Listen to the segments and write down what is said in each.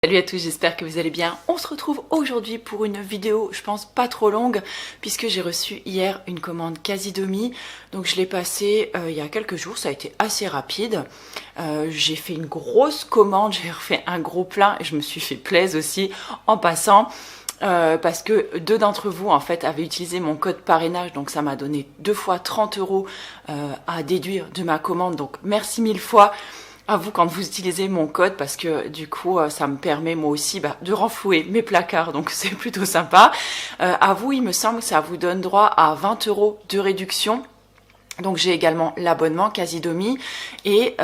Salut à tous, j'espère que vous allez bien. On se retrouve aujourd'hui pour une vidéo, je pense pas trop longue, puisque j'ai reçu hier une commande Casidomi. Donc je l'ai passée il y a quelques jours, ça a été assez rapide. J'ai fait une grosse commande, j'ai refait un gros plein et je me suis fait plaisir aussi en passant. Parce que deux d'entre vous en fait avaient utilisé mon code parrainage, donc ça m'a donné 2 fois 30 € à déduire de ma commande. Donc merci 1000 fois à vous quand vous utilisez mon code, parce que du coup ça me permet moi aussi de renflouer mes placards, donc c'est plutôt sympa. À vous, il me semble que ça vous donne droit à 20 € de réduction. Donc j'ai également l'abonnement Casidomi et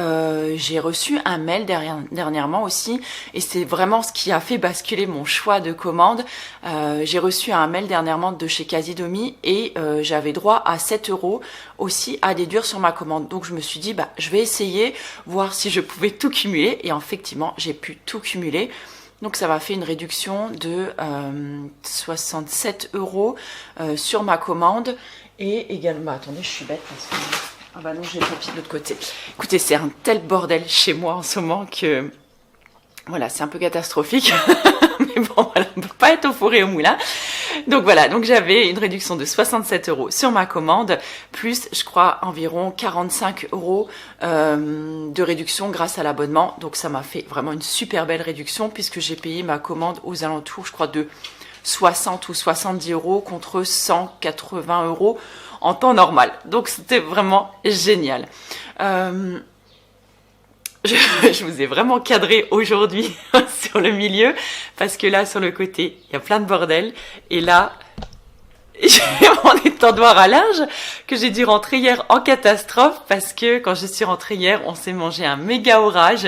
j'ai reçu un mail dernièrement aussi, et c'est vraiment ce qui a fait basculer mon choix de commande. J'ai reçu un mail dernièrement de chez Casidomi et j'avais droit à 7 € aussi à déduire sur ma commande. Donc je me suis dit je vais essayer, voir si je pouvais tout cumuler, et effectivement j'ai pu tout cumuler. Donc ça m'a fait une réduction de 67 € sur ma commande. Et également, attendez, je suis bête parce que... Ah bah non, j'ai le papier de l'autre côté. Écoutez, c'est un tel bordel chez moi en ce moment que... Voilà, c'est un peu catastrophique. Mais bon, voilà, on ne peut pas être au four et au moulin. Donc voilà, donc j'avais une réduction de 67 € sur ma commande, plus je crois environ 45 € de réduction grâce à l'abonnement. Donc ça m'a fait vraiment une super belle réduction, puisque j'ai payé ma commande aux alentours, je crois, de 60 ou 70 € contre 180 € en temps normal. Donc c'était vraiment génial. Je vous ai vraiment cadré aujourd'hui sur le milieu, parce que là sur le côté il y a plein de bordel, et là j'ai mon étendoir à linge que j'ai dû rentrer hier en catastrophe, parce que quand je suis rentrée hier, on s'est mangé un méga orage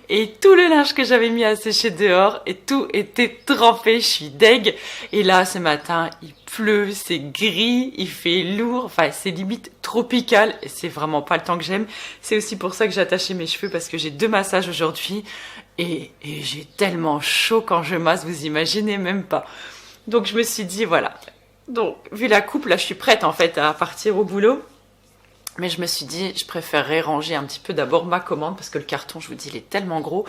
et tout le linge que j'avais mis à sécher dehors et tout était trempé. Je suis deg. Et là ce matin il pleut, c'est gris, il fait lourd, enfin c'est limite tropical et c'est vraiment pas le temps que j'aime. C'est aussi pour ça que j'ai attaché mes cheveux, parce que j'ai 2 massages aujourd'hui et j'ai tellement chaud quand je masse, vous imaginez même pas. Donc je me suis dit voilà. Donc, vu la coupe, là, je suis prête, en fait, à partir au boulot. Mais je me suis dit, je préférerais ranger un petit peu d'abord ma commande, parce que le carton, je vous dis, il est tellement gros.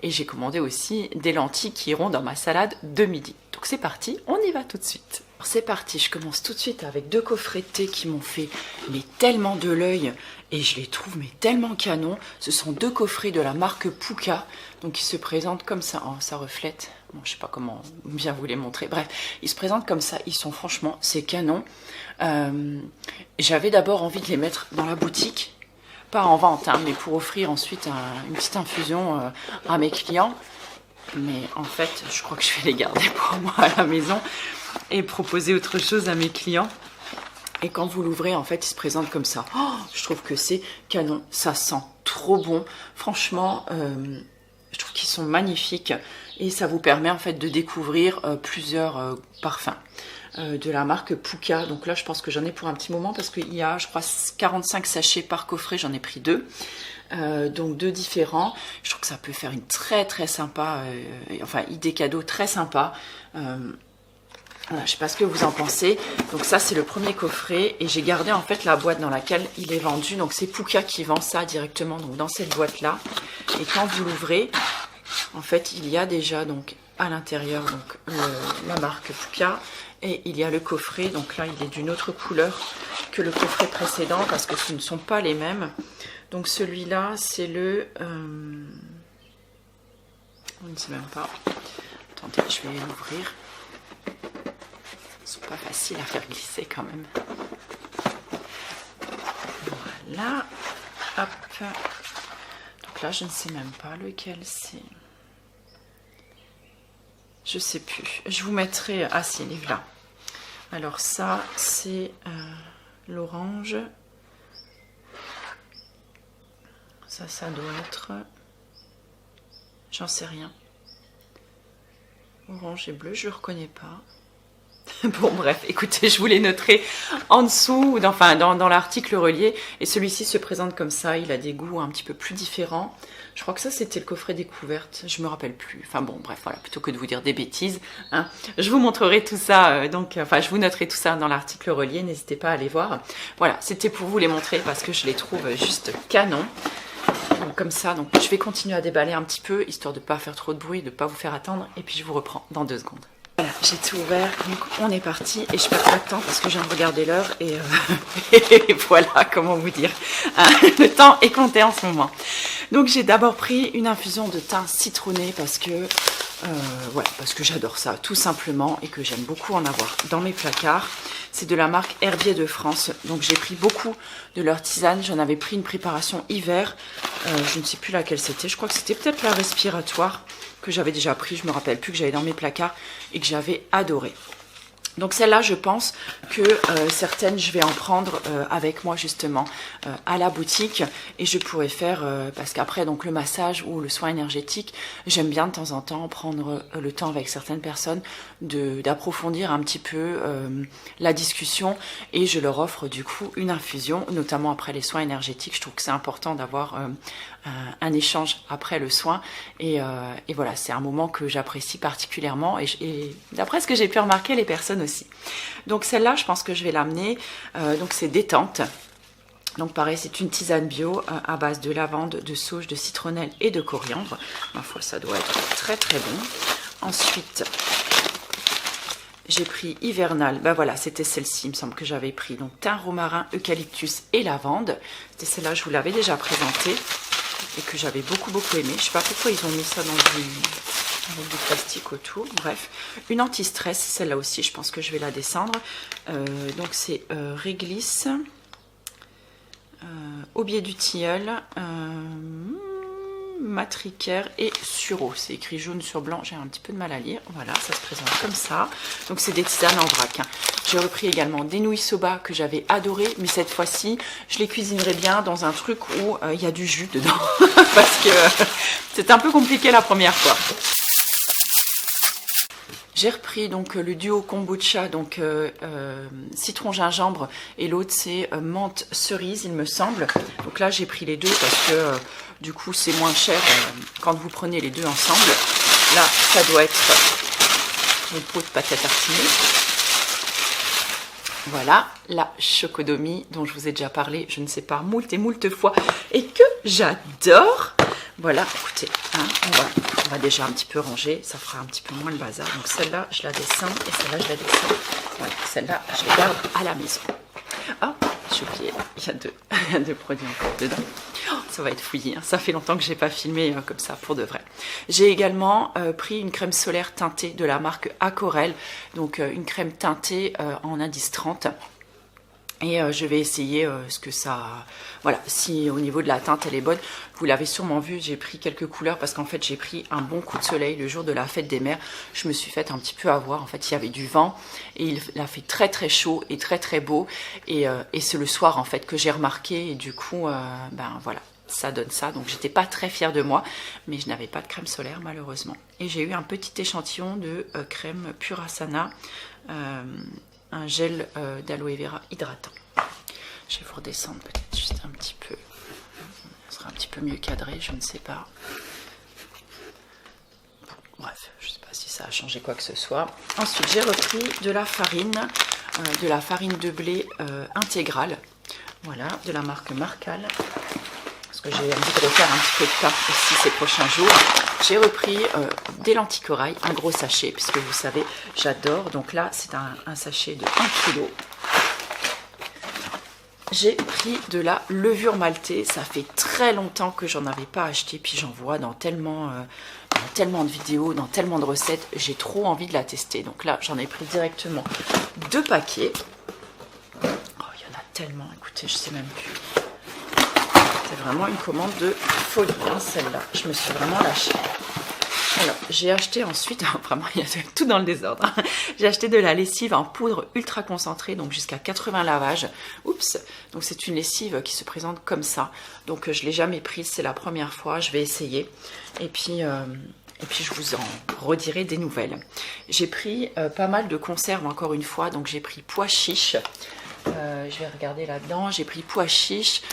Et j'ai commandé aussi des lentilles qui iront dans ma salade de midi. Donc, c'est parti, on y va tout de suite. Alors, c'est parti, je commence tout de suite avec 2 coffrets de thé qui m'ont fait tellement de l'œil. Et je les trouve tellement canons. Ce sont 2 coffrets de la marque Pukka. Donc, ils se présentent comme ça. Oh, ça reflète. Bon, je sais pas comment bien vous les montrer. Bref, ils se présentent comme ça. Ils sont franchement, c'est canon. J'avais d'abord envie de les mettre dans la boutique. Pas en vente, hein, mais pour offrir ensuite une petite infusion à mes clients. Mais en fait, je crois que je vais les garder pour moi à la maison et proposer autre chose à mes clients. Et quand vous l'ouvrez, en fait, il se présente comme ça. Oh, je trouve que c'est canon. Ça sent trop bon. Franchement, je trouve qu'ils sont magnifiques. Et ça vous permet, en fait, de découvrir plusieurs parfums de la marque Pukka. Donc là, je pense que j'en ai pour un petit moment, parce qu'il y a, je crois, 45 sachets par coffret. J'en ai pris 2. Donc 2 différents. Je trouve que ça peut faire une très, très sympa, idée cadeau très sympa. Voilà, je sais pas ce que vous en pensez. Donc ça, c'est le premier coffret, et j'ai gardé en fait la boîte dans laquelle il est vendu. Donc c'est Pukka qui vend ça directement, donc dans cette boîte là. Et quand vous l'ouvrez, en fait il y a déjà donc à l'intérieur donc la marque Pukka, et il y a le coffret. Donc là il est d'une autre couleur que le coffret précédent, parce que ce ne sont pas les mêmes. Donc celui-là c'est le on ne sait même pas. Attendez, je vais l'ouvrir. C'est pas facile à faire glisser quand même. Voilà. Hop. Donc là, je ne sais même pas lequel c'est. Je sais plus. Je vous mettrai... Ah si, il est là. Alors ça, c'est l'orange. Ça doit être... J'en sais rien. Orange et bleu, je ne le reconnais pas. Bon bref, écoutez, je vous les noterai en dessous, dans l'article relié. Et celui-ci se présente comme ça, il a des goûts un petit peu plus différents. Je crois que ça c'était le coffret découverte, je me rappelle plus. Enfin bon bref, voilà, plutôt que de vous dire des bêtises, hein, je vous montrerai tout ça, je vous noterai tout ça dans l'article relié, n'hésitez pas à aller voir. Voilà, c'était pour vous les montrer parce que je les trouve juste canon. ou comme ça. Donc je vais continuer à déballer un petit peu, histoire de ne pas faire trop de bruit, de ne pas vous faire attendre. Et puis je vous reprends dans 2 secondes. Voilà, j'ai tout ouvert, donc on est parti et je perds pas de temps parce que je viens de regarder l'heure et, et voilà, comment vous dire, le temps est compté en ce moment. Donc j'ai d'abord pris une infusion de thym citronné parce que j'adore ça tout simplement et que j'aime beaucoup en avoir dans mes placards. C'est de la marque Herbier de France, donc j'ai pris beaucoup de leur tisane. J'en avais pris une préparation hiver, je ne sais plus laquelle c'était, je crois que c'était peut-être la respiratoire que j'avais déjà pris, je me rappelle plus, que j'avais dans mes placards et que j'avais adoré. Donc celle-là, je pense que certaines, je vais en prendre avec moi justement à la boutique et je pourrais faire, parce qu'après donc le massage ou le soin énergétique, j'aime bien de temps en temps prendre le temps avec certaines personnes d'approfondir un petit peu la discussion et je leur offre du coup une infusion, notamment après les soins énergétiques. Je trouve que c'est important d'avoir un échange après le soin et voilà, c'est un moment que j'apprécie particulièrement et d'après ce que j'ai pu remarquer, les personnes aussi. Donc celle-là, je pense que je vais l'amener. Donc c'est détente. Donc pareil, c'est une tisane bio à base de lavande, de sauge, de citronnelle et de coriandre. Ma foi, ça doit être très très bon. Ensuite, j'ai pris hivernal. Ben voilà, c'était celle-ci, il me semble que j'avais pris. Donc thym, romarin, eucalyptus et lavande. C'était celle-là, je vous l'avais déjà présentée et que j'avais beaucoup aimé. Je ne sais pas pourquoi ils ont mis ça dans avec du plastique autour. Bref, une anti-stress, celle-là aussi, je pense que je vais la descendre. Donc c'est réglisse, aubier du tilleul, matricaire et sureau. C'est écrit jaune sur blanc, j'ai un petit peu de mal à lire. Voilà, ça se présente comme ça. Donc c'est des tisanes en vrac. J'ai repris également des nouilles soba que j'avais adoré, mais cette fois-ci, je les cuisinerai bien dans un truc où il y a du jus dedans. Parce que c'est un peu compliqué la première fois. J'ai repris donc le duo kombucha, donc citron gingembre et l'autre c'est menthe cerise il me semble. Donc là j'ai pris les deux parce que du coup c'est moins cher quand vous prenez les deux ensemble. Là ça doit être une peau de pâte à tartiner. Voilà la chocodomie dont je vous ai déjà parlé, je ne sais pas, moult et moult fois et que j'adore. Voilà, écoutez, hein, on va déjà un petit peu ranger, ça fera un petit peu moins le bazar. Donc celle-là, je la descends et celle-là, je la descends. Voilà, celle-là, je les garde à la maison. Ah, j'ai oublié, il y a deux produits encore dedans. Oh, ça va être fouillé, hein. Ça fait longtemps que je n'ai pas filmé comme ça, pour de vrai. J'ai également pris une crème solaire teintée de la marque Aquarelle, donc une crème teintée en indice 30. Et je vais essayer ce que ça... Voilà, si au niveau de la teinte elle est bonne. Vous l'avez sûrement vu, j'ai pris quelques couleurs parce qu'en fait j'ai pris un bon coup de soleil le jour de la fête des mères. Je me suis fait un petit peu avoir, en fait il y avait du vent et il a fait très très chaud et très très beau. Et c'est le soir en fait que j'ai remarqué et du coup, ben voilà, ça donne ça. Donc j'étais pas très fière de moi, mais je n'avais pas de crème solaire malheureusement. Et j'ai eu un petit échantillon de crème Purasana. Un gel d'aloe vera hydratant. Je vais vous redescendre peut-être juste un petit peu. Ce sera un petit peu mieux cadré, je ne sais pas. Bon, bref, je ne sais pas si ça a changé quoi que ce soit. Ensuite, j'ai repris de la farine de blé intégrale. Voilà, de la marque Marcal. Parce que j'ai envie de refaire un petit peu de pain aussi ces prochains jours. J'ai repris des lentilles corail, un gros sachet, puisque vous savez, j'adore. Donc là, c'est un sachet de 1 kg. J'ai pris de la levure maltée. Ça fait très longtemps que j'en avais pas acheté, puis j'en vois dans tellement de vidéos, dans tellement de recettes. J'ai trop envie de la tester. Donc là, j'en ai pris directement 2 paquets. Oh, il y en a tellement, écoutez, je sais même plus. C'est vraiment une commande de folie, hein, celle-là. Je me suis vraiment lâchée. Alors, j'ai acheté ensuite, vraiment, il y a tout dans le désordre. J'ai acheté de la lessive en poudre ultra concentrée, donc jusqu'à 80 lavages. Oups, donc c'est une lessive qui se présente comme ça. Donc, je ne l'ai jamais prise, c'est la première fois. Je vais essayer. Et puis, je vous en redirai des nouvelles. J'ai pris pas mal de conserves, encore une fois. Donc, j'ai pris pois chiches. Je vais regarder là-dedans. J'ai pris pois chiches.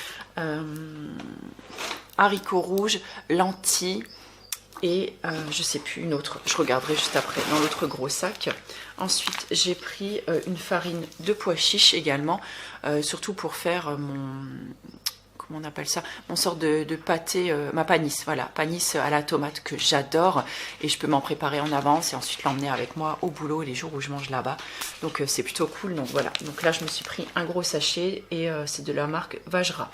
Haricots rouges, lentilles et je sais plus une autre, je regarderai juste après dans l'autre gros sac. Ensuite j'ai pris une farine de pois chiches également, surtout pour faire comment on appelle ça, mon sort de pâté, ma panisse, voilà, panisse à la tomate que j'adore et je peux m'en préparer en avance et ensuite l'emmener avec moi au boulot les jours où je mange là-bas. Donc c'est plutôt cool. Donc voilà, donc là je me suis pris un gros sachet et c'est de la marque Vajra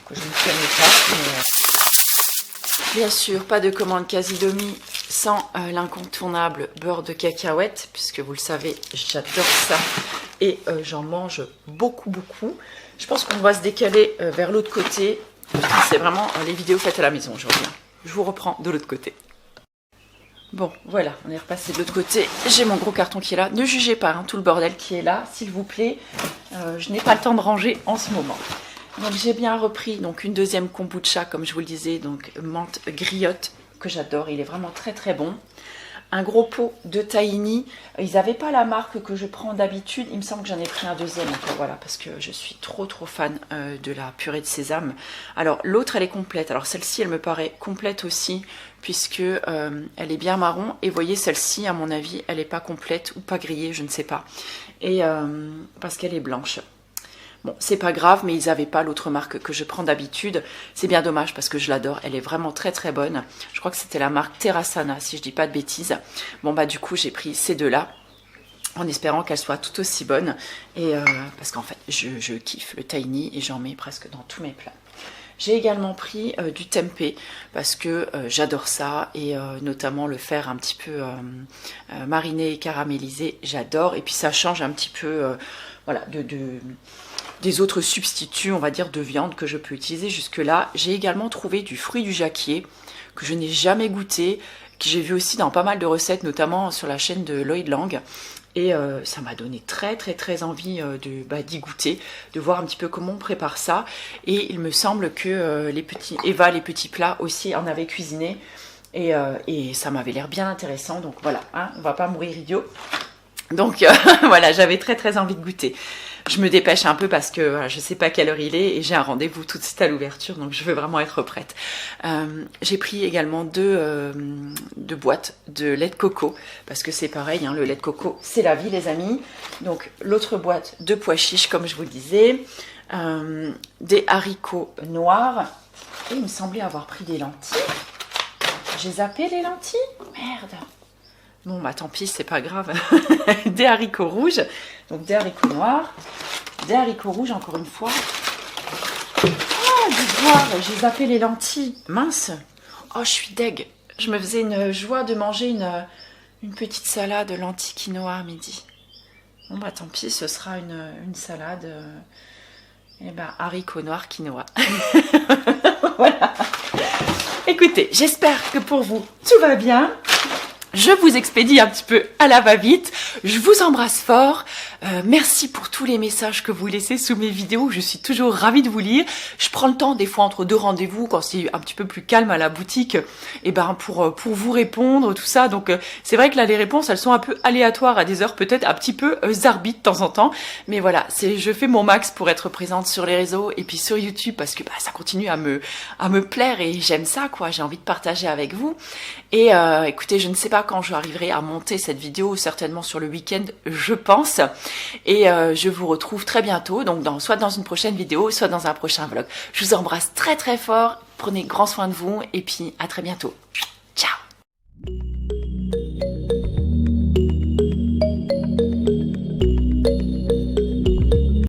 que je ne connais pas. Mais, bien sûr, pas de commande Casidomi sans l'incontournable beurre de cacahuète, puisque vous le savez, j'adore ça et j'en mange beaucoup. Je pense qu'on va se décaler vers l'autre côté. C'est vraiment les vidéos faites à la maison aujourd'hui. Je vous reprends de l'autre côté. Bon, voilà, on est repassé de l'autre côté. J'ai mon gros carton qui est là. Ne jugez pas tout le bordel qui est là, s'il vous plaît. Je n'ai pas le temps de ranger en ce moment. Donc j'ai bien repris donc une deuxième kombucha, comme je vous le disais, donc menthe griotte, que j'adore. Il est vraiment très bon. Un gros pot de tahini. Ils n'avaient pas la marque que je prends d'habitude. Il me semble que j'en ai pris un deuxième. Donc voilà, parce que je suis trop fan de la purée de sésame. Alors l'autre, elle est complète. Alors celle-ci, elle me paraît complète aussi, puisque elle est bien marron. Et vous voyez, celle-ci, à mon avis, elle n'est pas complète ou pas grillée, je ne sais pas. Et parce qu'elle est blanche. Bon, c'est pas grave, mais ils n'avaient pas l'autre marque que je prends d'habitude. C'est bien dommage parce que je l'adore. Elle est vraiment très bonne. Je crois que c'était la marque Terrasana, si je dis pas de bêtises. Bon, bah du coup, j'ai pris ces deux-là en espérant qu'elles soient tout aussi bonnes. Et parce qu'en fait, je kiffe le tahini et j'en mets presque dans tous mes plats. J'ai également pris du tempeh parce que j'adore ça et notamment le faire un petit peu mariné et caramélisé, j'adore. Et puis ça change un petit peu voilà, des autres substituts, on va dire, de viande que je peux utiliser jusque-là. J'ai également trouvé du fruit du jacquier que je n'ai jamais goûté, que j'ai vu aussi dans pas mal de recettes, notamment sur la chaîne de Loïd Lang. Et ça m'a donné très envie d'y goûter, de voir un petit peu comment on prépare ça. Et il me semble que les petits plats aussi en avaient cuisiné. Et ça m'avait l'air bien intéressant. Donc voilà, on va pas mourir idiot. Donc voilà, j'avais très envie de goûter. Je me dépêche un peu parce que voilà, je sais pas quelle heure il est et j'ai un rendez-vous tout de suite à l'ouverture, donc je veux vraiment être prête. J'ai pris également deux boîtes de lait de coco parce que c'est pareil, le lait de coco c'est la vie les amis. Donc l'autre boîte de pois chiches comme je vous le disais, des haricots noirs et il me semblait avoir pris des lentilles. J'ai zappé les lentilles, merde. Bon, bah tant pis, c'est pas grave. Des haricots rouges, donc des haricots noirs, des haricots rouges encore une fois. Oh, du voir, j'ai zappé les lentilles. Mince. Oh, je suis deg. Je me faisais une joie de manger une petite salade lentilles quinoa à midi. Bon, bah tant pis, ce sera une salade haricots noirs quinoa. Voilà. Écoutez, j'espère que pour vous, tout va bien. Je vous expédie un petit peu à la va-vite. Je vous embrasse fort. Merci pour tous les messages que vous laissez sous mes vidéos. Je suis toujours ravie de vous lire. Je prends le temps des fois entre deux rendez-vous quand c'est un petit peu plus calme à la boutique pour vous répondre, tout ça. Donc c'est vrai que là les réponses elles sont un peu aléatoires à des heures peut-être un petit peu zarbi de temps en temps. Mais voilà, je fais mon max pour être présente sur les réseaux et puis sur YouTube parce que ça continue à me plaire et j'aime ça quoi. J'ai envie de partager avec vous. Et écoutez, je ne sais pas quand je arriverai à monter cette vidéo, certainement sur le week-end, je pense. Et je vous retrouve très bientôt, donc soit dans une prochaine vidéo, soit dans un prochain vlog. Je vous embrasse très fort, prenez grand soin de vous et puis à très bientôt.